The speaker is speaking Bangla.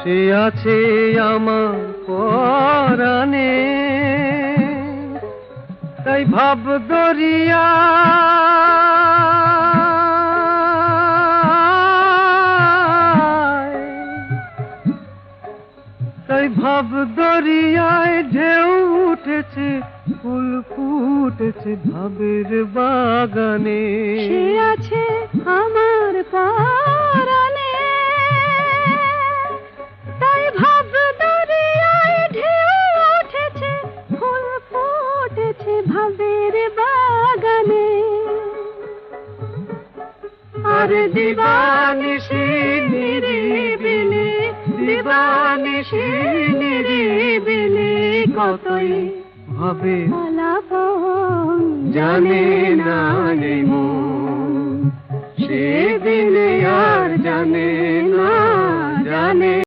সে আছে আমার পরাণে, তাই ভাব দরিয়া তাই ভাব দরিয়ায় ঢেউ উঠেছে, ফুল ফুটেছে ভাবের বাগানে। সে আছে আমার পরাণে, তাই ভাব দরিয়ায় ঢেউ উঠেছে, ফুল ফুটেছে ভাবের বাগানে। আর দিবানিশি নিরিবিলি, দিবানিশি নিরিবিলি কতই ভাবে আলাপন জানে না এই মন, সেদিন আর জানে না, জানে